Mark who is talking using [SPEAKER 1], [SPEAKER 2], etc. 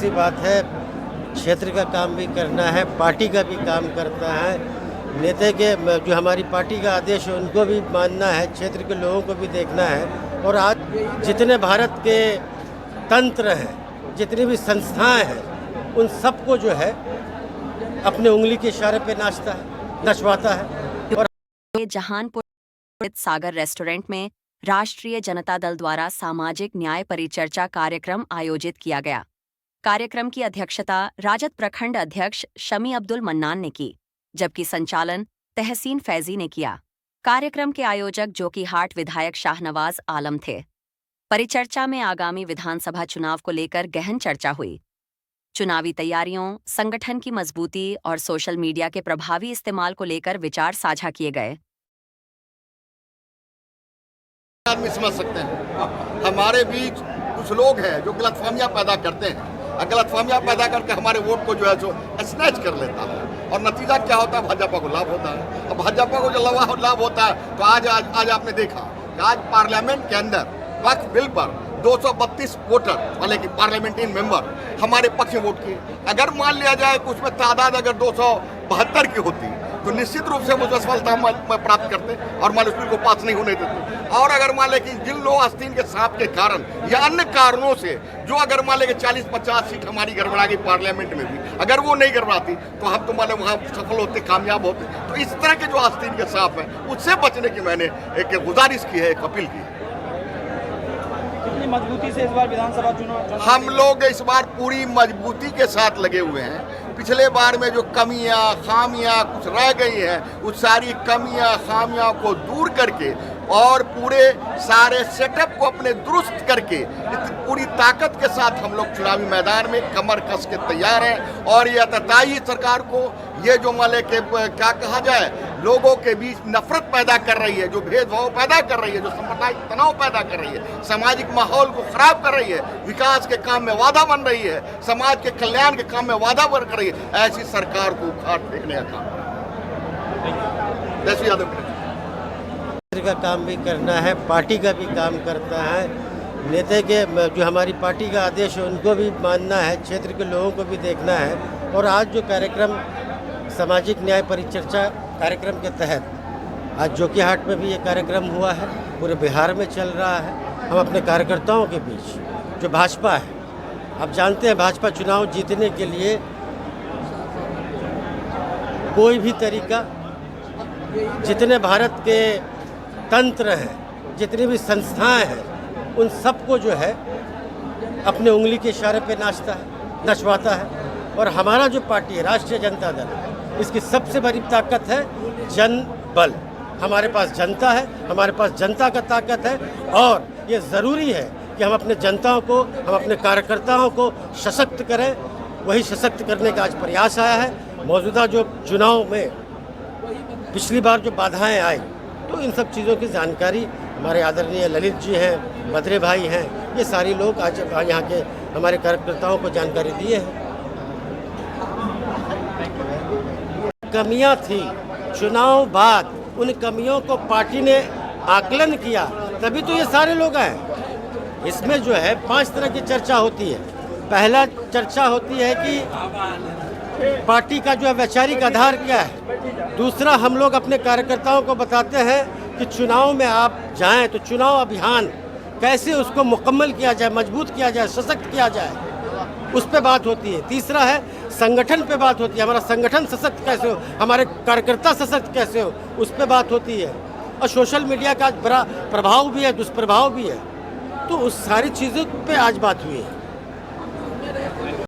[SPEAKER 1] सी बात है, क्षेत्र का काम भी करना है, पार्टी का भी काम करता है। नेता के जो हमारी पार्टी का आदेश है उनको भी मानना है, क्षेत्र के लोगों को भी देखना है। और आज जितने भारत के तंत्र हैं, जितनी भी संस्थाएं हैं, उन सबको जो है अपने उंगली के इशारे पे नचवाता है। और
[SPEAKER 2] जहानपुर स्थित सागर रेस्टोरेंट में राष्ट्रीय जनता दल द्वारा सामाजिक न्याय परिचर्चा कार्यक्रम आयोजित किया गया। कार्यक्रम की अध्यक्षता राजद प्रखंड अध्यक्ष शमी अब्दुल मन्नान ने की, जबकि संचालन तहसीन फैजी ने किया। कार्यक्रम के आयोजक जोकीहाट विधायक शाहनवाज आलम थे। परिचर्चा में आगामी विधानसभा चुनाव को लेकर गहन चर्चा हुई। चुनावी तैयारियों, संगठन की मजबूती और सोशल मीडिया के प्रभावी इस्तेमाल को लेकर विचार साझा किए गए।
[SPEAKER 3] आदमी समझ सकते हैं, हमारे बीच कुछ लोग हैं जो गलतफहमियां पैदा करते हैं और गलतफहमियां पैदा करके हमारे वोट को जो है सो स्नैच कर लेता है। और नतीजा क्या होता है? भाजपा को लाभ होता है। और भाजपा को जो लाभ होता है तो आज आपने देखा कि आज पार्लियामेंट के अंदर वक्फ बिल पर 232 वोटर वाले की पार्लियामेंट्री मेंबर हमारे पक्ष में वोट किए। अगर मान लिया जाए कि उसमें तादाद अगर 272 की होती तो निश्चित रूप से वो असफलता प्राप्त करते और मान उस बिल को पास नहीं होने देते। और अगर मान ले कि जिन लोग आस्तीन के सांप के कारण या अन्य कारणों से जो अगर मान ले कि 40-50 सीट हमारी गड़बड़ा गई पार्लियामेंट में भी, अगर वो नहीं गड़बड़ाती तो हम तो मान ले वहाँ सफल होते, कामयाब होते। तो इस तरह के जो आस्तीन के सांप हैं उससे बचने की मैंने एक गुजारिश की है, एक अपील की।
[SPEAKER 4] कितनी मजबूती से इस बार विधानसभा चुनाव
[SPEAKER 3] हम लोग इस बार पूरी मजबूती के साथ लगे हुए हैं। पिछले बार में जो कमियां खामियां कुछ रह गई हैं, उस सारी कमियां खामियां को दूर करके और पूरे सारे सेटअप को अपने दुरुस्त करके पूरी ताकत के साथ हम लोग चुनावी मैदान में कमर कस के तैयार हैं। और ये अतताई सरकार को ये जो मान ले के क्या कहा जाए, लोगों के बीच नफरत पैदा कर रही है, जो भेदभाव पैदा कर रही है, जो सांप्रदायिक तनाव पैदा कर रही है, सामाजिक माहौल को खराब कर रही है, विकास के काम में बाधा बन रही है, समाज के कल्याण के काम में बाधा बन रही है, ऐसी सरकार को उखाड़ फेंकने का काम। जैसे यादव
[SPEAKER 1] का काम भी करना है, पार्टी का भी काम करता है। नेता के जो हमारी पार्टी का आदेश है उनको भी मानना है, क्षेत्र के लोगों को भी देखना है। और आज जो कार्यक्रम सामाजिक न्याय परिचर्चा कार्यक्रम के तहत आज जोकीहाट में भी ये कार्यक्रम हुआ है, पूरे बिहार में चल रहा है। हम अपने कार्यकर्ताओं के बीच जो भाजपा है, आप जानते हैं भाजपा चुनाव जीतने के लिए कोई भी तरीका, जितने भारत के तंत्र हैं, जितनी भी संस्थाएं हैं, उन सबको जो है अपने उंगली के इशारे पे नचवाता है। और हमारा जो पार्टी है राष्ट्रीय जनता दल, इसकी सबसे बड़ी ताकत है जन बल। हमारे पास जनता है, हमारे पास जनता का ताकत है। और ये ज़रूरी है कि हम अपने जनताओं को, हम अपने कार्यकर्ताओं को सशक्त करें। वही सशक्त करने का आज प्रयास आया है। मौजूदा जो चुनाव में पिछली बार जो बाधाएं आई, तो इन सब चीज़ों की जानकारी हमारे आदरणीय ललित जी हैं, बद्रे भाई हैं, ये सारे लोग आज यहाँ के हमारे कार्यकर्ताओं को जानकारी दिए हैं। कमियां थी, चुनाव बाद उन कमियों को पार्टी ने आकलन किया, तभी तो ये सारे लोग आए। इसमें जो है 5 तरह की चर्चा होती है। पहला चर्चा होती है कि पार्टी का जो है वैचारिक आधार क्या है। दूसरा, हम लोग अपने कार्यकर्ताओं को बताते हैं कि चुनाव में आप जाएं तो चुनाव अभियान कैसे उसको मुकम्मल किया जाए, मजबूत किया जाए, सशक्त किया जाए, उस पे बात होती है। तीसरा है संगठन पे बात होती है, हमारा संगठन सशक्त कैसे हो, हमारे कार्यकर्ता सशक्त कैसे हो, उस पे बात होती है। और सोशल मीडिया का बड़ा प्रभाव भी है, दुष्प्रभाव भी है। तो उस सारी चीज़ों पे आज बात हुई है।